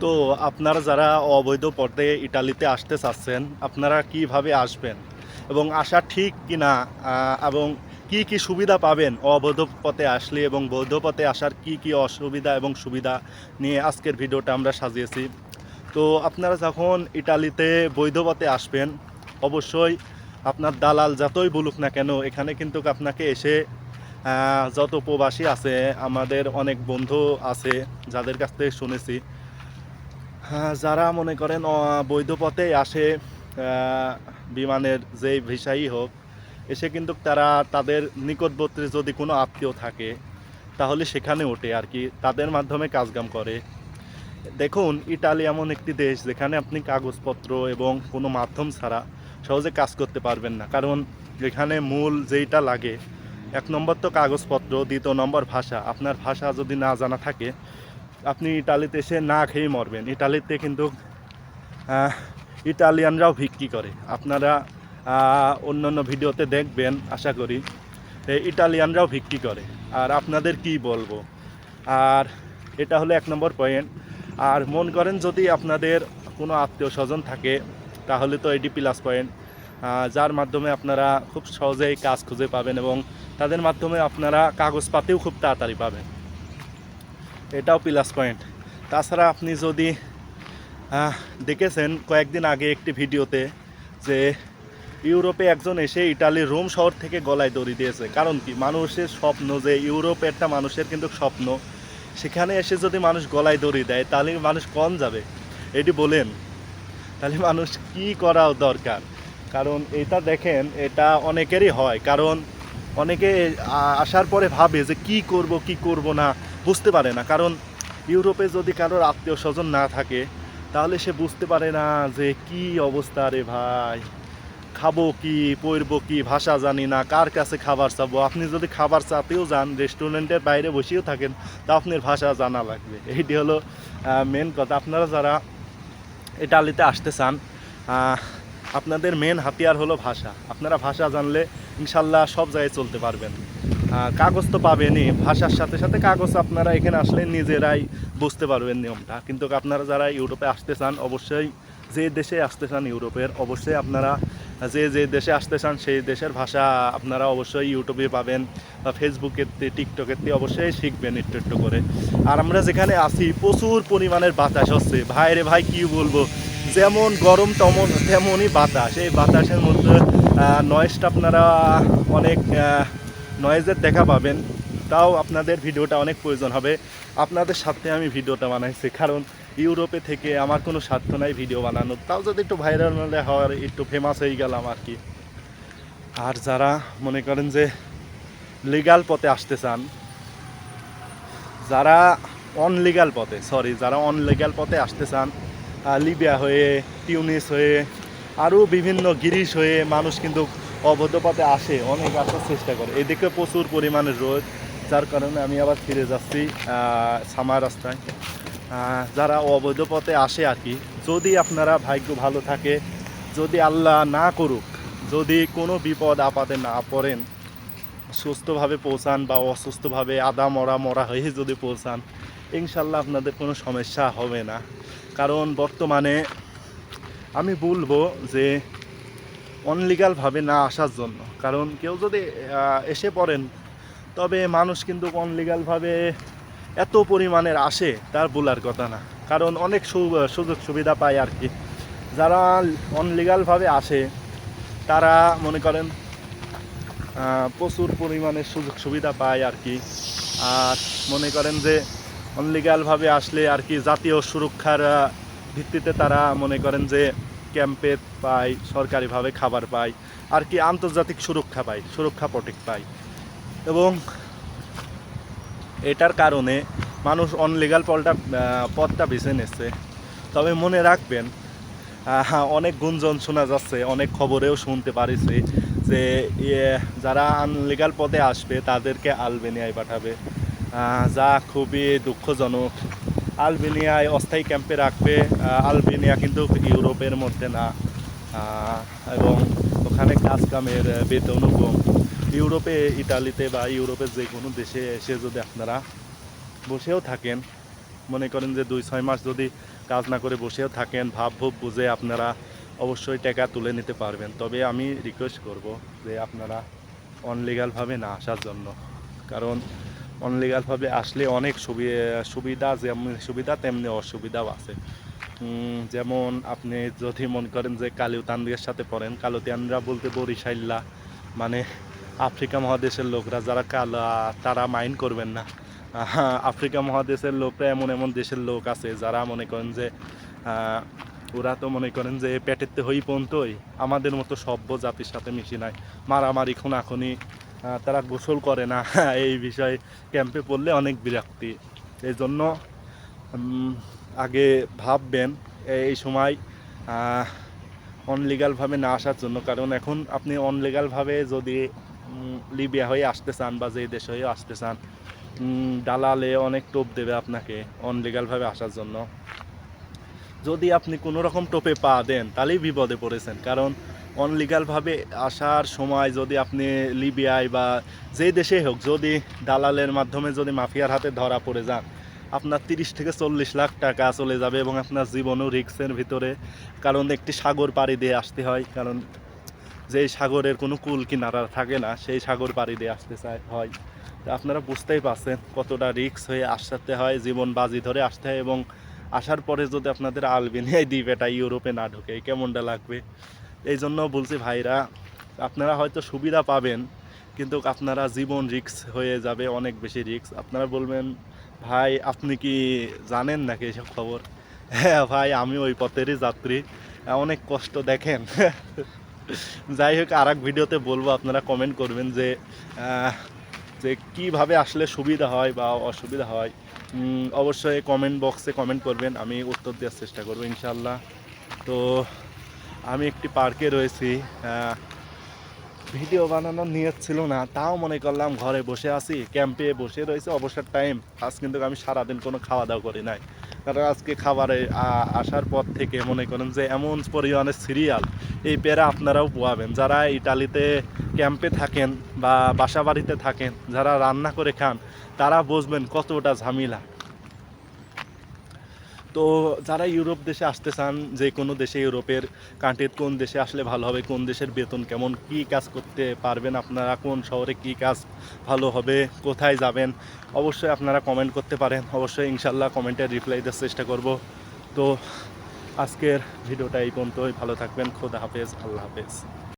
তো আপনারা যারা অবৈধ পথে ইটালিতে আসতে চাচ্ছেন, আপনারা কিভাবে আসবেন এবং আসা ঠিক কিনা, এবং কি কি সুবিধা পাবেন অবৈধ পথে আসলে এবং বৈধ পথে আসার কি কি অসুবিধা এবং সুবিধা নিয়ে আজকের ভিডিওটা আমরা সাজিয়েছি। তো আপনারা যখন ইটালিতে বৈধ পথে আসবেন, অবশ্যই আপনার দালাল যতই বলুক না কেন, এখানে কিন্তু আপনাকে এসে যত প্রবাসী আছে, আমাদের অনেক বন্ধু আছে যাদের কাছ থেকে শুনেছি, হ্যাঁ, যারা মনে করেন বৈধ পথে আসে, বিমানের যেই ভিসাই হোক, এসে কিন্তু তারা তাদের নিকটবর্তী যদি কোনো আত্মীয় থাকে তাহলে সেখানে ওঠে আর কি, তাদের মাধ্যমে কাজকাম করে। দেখুন, ইটালি এমন একটি দেশ যেখানে আপনি কাগজপত্র এবং কোনো মাধ্যম ছাড়া সহজে কাজ করতে পারবেন না, কারণ এখানে মূল যেইটা লাগে, এক নম্বর তো কাগজপত্র, দ্বিতীয় নম্বর ভাষা। আপনার ভাষা যদি না জানা থাকে, আপনি ইটালিতে এসে না খেয়ে মরবেন। ইটালিতে কিন্তু ইটালিয়ানরাও ভিক্ষি করে, আপনারা অন্যান্য ভিডিওতে দেখবেন আশা করি। ইটালিয়ানরাও ভিক্ষি করে, আর আপনাদের কি বলবো। আর এটা হলো এক নম্বর পয়েন্ট। আর মন করেন যদি আপনাদের কোনো আত্মীয় স্বজন থাকে, তাহলে তো এটি প্লাস পয়েন্ট, যার মাধ্যমে আপনারা খুব সহজেই কাজ খুঁজে পাবেন এবং তাদের মাধ্যমে আপনারা কাগজপাতিও খুব তাড়াতাড়ি পাবেন, এটাও প্লাস পয়েন্ট। তাছাড়া আপনি যদি দেখেছেন কয়েকদিন আগে একটি ভিডিওতে যে ইউরোপে একজন এসে ইটালির রোম শহর থেকে গলায় দড়ি দিয়েছে। কারণ কি, মানুষের স্বপ্ন যে ইউরোপে একটা মানুষের কিন্তু স্বপ্ন, সেখানে এসে যদি মানুষ গলায় দড়ি দেয় তাহলে মানুষ কম যাবে এটি বলেন। তাহলে মানুষ কি করা দরকার? কারণ এটা দেখেন, এটা অনেকেরই হয়, কারণ অনেকে আসার পরে ভাবে যে কি করব কি করব না, বুঝতে পারে না। কারণ ইউরোপে যদি কারোর আত্মীয় স্বজন না থাকে, তাহলে সে বুঝতে পারে না যে কি অবস্থা রে ভাই, খাবো কি, পরবো কি, ভাষা জানি না, কার কাছে খাবার চাবো। আপনি যদি খাবার চাতেও যান, রেস্টুরেন্টের বাইরে বসেও থাকেন, তা আপনার ভাষা জানা লাগবে। এইটি হলো মেন কথা। আপনারা যারা ইটালিতে আসতে চান, আপনাদের মেন হাতিয়ার হলো ভাষা। আপনারা ভাষা জানলে ইনশাল্লাহ সব জায়গায় চলতে পারবেন। কাগজ তো পাবেনই, ভাষার সাথে সাথে কাগজ আপনারা এখানে আসলে নিজেরাই বুঝতে পারবেন নিয়মটা। কিন্তু আপনারা যারা ইউরোপে আসতে চান, অবশ্যই যে দেশে আসতে চান ইউরোপের, অবশ্যই আপনারা যে যে দেশে আসতে চান সেই দেশের ভাষা আপনারা অবশ্যই ইউটিউবে পাবেন বা ফেসবুকের টিকটকের অবশ্যই শিখবেন একটু একটু করে। আর আমরা যেখানে আছি প্রচুর পরিমাণের বাতাস হচ্ছে ভাই রে ভাই, কী বলবো, যেমন গরম তেমনই বাতাস। এই বাতাসের মধ্যে নয়েজটা আপনারা অনেক নয়েজের দেখা পাবেন। তাও আপনাদের ভিডিওটা অনেক প্রয়োজন হবে, আপনাদের সাথে আমি ভিডিওটা বানাইছি, কারণ ইউরোপে থেকে আমার কোনো স্বার্থ নাই ভিডিও বানানোর। তাও যদি একটু ভাইরাল হওয়ার, একটু ফেমাস হয়ে গেলাম আর কি। আর যারা মনে করেন যে লিগাল পথে আসতে চান, যারা অনলিগাল পথে আসতে চান, লিবিয়া হয়ে, টিউনিস হয়ে, আরও বিভিন্ন গ্রিস হয়ে মানুষ কিন্তু অবৈধ পথে আসে, অনেক আসার চেষ্টা করে। এদিকে প্রচুর পরিমাণে রোদ, যার কারণে আমি আবার ফিরে যাচ্ছি সামার রাস্তায়। যারা অবৈধ পথে আসে আর কি, যদি আপনারা ভাগ্য ভালো থাকে, যদি আল্লাহ না করুক, যদি কোনো বিপদ আপদে না পড়েন, সুস্থভাবে পৌঁছান বা অসুস্থভাবে আদা মরা হয়ে যদি পৌঁছান, ইনশাল্লাহ আপনাদের কোনো সমস্যা হবে না। কারণ বর্তমানে আমি বলবো যে অনলিগালভাবে না আসার জন্য, কারণ কেউ যদি এসে পড়েন, তবে মানুষ কিন্তু অনলিগালভাবে এত পরিমাণের আসে তার বলার কথা না। কারণ অনেক সুযোগ সুবিধা পায় আর কি। যারা অনলিগালভাবে আসে তারা মনে করেন প্রচুর পরিমাণে সুযোগ সুবিধা পায় আর কি। আর মনে করেন যে অনলিগালভাবে আসলে আর কি জাতীয় সুরক্ষার ভিত্তিতে তারা মনে করেন যে ক্যাম্পে পায়, সরকারিভাবে খাবার পায় আর কি, আন্তর্জাতিক সুরক্ষা পায়, সুরক্ষা প্রোটেক্ট পায়। এবং এটার কারণে মানুষ অনলিগাল পথটা বেছে নিচ্ছে। তবে মনে রাখবেন, অনেক গুঞ্জন শোনা যাচ্ছে, অনেক খবরেও শুনতে পারিছি যে যারা আনলিগাল পথে আসবে তাদেরকে আলবেনিয়ায় পাঠাবে, যা খুবই দুঃখজনক। আলবেনিয়ায় অস্থায়ী ক্যাম্পে রাখবে। আলবেনিয়া কিন্তু ইউরোপের মধ্যে না, এবং ওখানে কাজকামের বেতনও কম। ইউরোপে, ইটালিতে বা ইউরোপের যে কোনো দেশে এসে যদি আপনারা বসেও থাকেন, মনে করেন যে 2-6 মাস যদি কাজ না করে বসেও থাকেন, ভাব বুঝে আপনারা অবশ্যই টাকা তুলে নিতে পারবেন। তবে আমি রিকোয়েস্ট করব যে আপনারা অনলিগালভাবে না আসার জন্য, কারণ অনলিগালভাবে আসলে অনেক সুবিধা, যেমন সুবিধা তেমনি অসুবিধাও আছে। যেমন আপনি যদি মনে করেন যে কালিউতানদের সাথে পড়েন, কালিউতানরা বলতে বরিশাইল্লা, মানে আফ্রিকা মহাদেশের লোকরা যারা কালা, তারা মাইন্ড করবেন না। আফ্রিকা মহাদেশের লোকরা এমন এমন দেশের লোক আছে যারা মনে করেন যে ওরা তো মনে করেন যে পেটেতে হই পর্যন্তই আমাদের মতো সভ্য জাতির সাথে মিশি নাই, মারামারি খুনাখুনি, তারা গোসল করে না। এই বিষয়ে ক্যাম্পে পড়লে অনেক বিরক্তি। এই জন্য আগে ভাববেন এই সময় অনলিগালভাবে না আসার জন্য, কারণ এখন আপনি অনলিগালভাবে যদি লিবিয়া হয়ে আসতে চান বা যে দেশ হয়ে আসতে চান, দালালে অনেক টোপ দেবে আপনাকে অনলিগালভাবে আসার জন্য। যদি আপনি কোনো রকম টোপে পা দেন তাহলেই বিপদে পড়েছেন, কারণ অনলিগালভাবে আসার সময় যদি আপনি লিবিয়ায় বা যেই দেশেই হোক যদি দালালের মাধ্যমে যদি মাফিয়ার হাতে ধরা পড়ে যান, আপনার 30 থেকে 40 লাখ টাকা চলে যাবে এবং আপনার জীবনও রিস্কের ভিতরে, কারণ একটি সাগর পাড়ি দিয়ে আসতে হয়, কারণ যেই সাগরের কোনো কুল কিনারা থাকে না সেই সাগর পাড়ি দিয়ে আসতে হয়। তো আপনারা বুঝতেই পারছেন কতটা রিস্ক হয়ে আসতে হয়, জীবন বাজি ধরে আসতে হয়, এবং আসার পরে যদি আপনাদের আলবেনিয়ায় দ্বীপ এটা ইউরোপে না ঢোকে কেমনটা লাগবে। এই জন্য বলছি ভাইরা, আপনারা হয়তো সুবিধা পাবেন কিন্তু আপনারা জীবন রিস্ক হয়ে যাবে, অনেক বেশি রিস্ক। আপনারা বলবেন ভাই আপনি কি জানেন নাকি এসব খবর? হ্যাঁ ভাই, আমি ওই পথেরই যাত্রী, অনেক কষ্ট দেখেন। যাই হোক, আর এক ভিডিওতে বলবো, আপনারা কমেন্ট করবেন যে যে কীভাবে আসলে সুবিধা হয় বা অসুবিধা হয়। অবশ্যই কমেন্ট বক্সে কমেন্ট করবেন, আমি উত্তর দেওয়ার চেষ্টা করবো ইনশাল্লাহ। তো আমি একটি পার্কে রয়েছি, ভিডিও বানানোর নিয়ত ছিল না, তাও মনে করলাম ঘরে বসে আছি, ক্যাম্পে বসে রয়েছে, অবসর টাইম। আজ কিন্তু আমি সারাদিন কোনো খাওয়া দাওয়া করি নাই, কারণ আজকে খাবারে আসার পর থেকে মনে করেন যে এমন পরিমাণে সিরিয়াল, এই পেরা আপনারাও পোয়াবেন যারা ইটালিতে ক্যাম্পে থাকেন বা বাসা বাড়িতে থাকেন, যারা রান্না করে খান, তারা বুঝবেন কতটা ঝামেলা। তো যারা ইউরোপ দেশে আসতে চান, যে কোনো দেশে, ইউরোপের কান্ট্রির কোন দেশে আসলে ভালো হবে, কোন দেশের বেতন কেমন, কি কাজ করতে পারবেন আপনারা, কোন শহরে কি কাজ ভালো হবে, কোথায় যাবেন, অবশ্যই আপনারা কমেন্ট করতে পারেন। অবশ্যই ইনশাল্লাহ কমেন্টে রিপ্লাই দেওয়ার চেষ্টা করব। তো আজকের ভিডিওটা এই পর্যন্তই, ভালো থাকবেন, খোদা হাফেজ, আল্লাহ হাফেজ।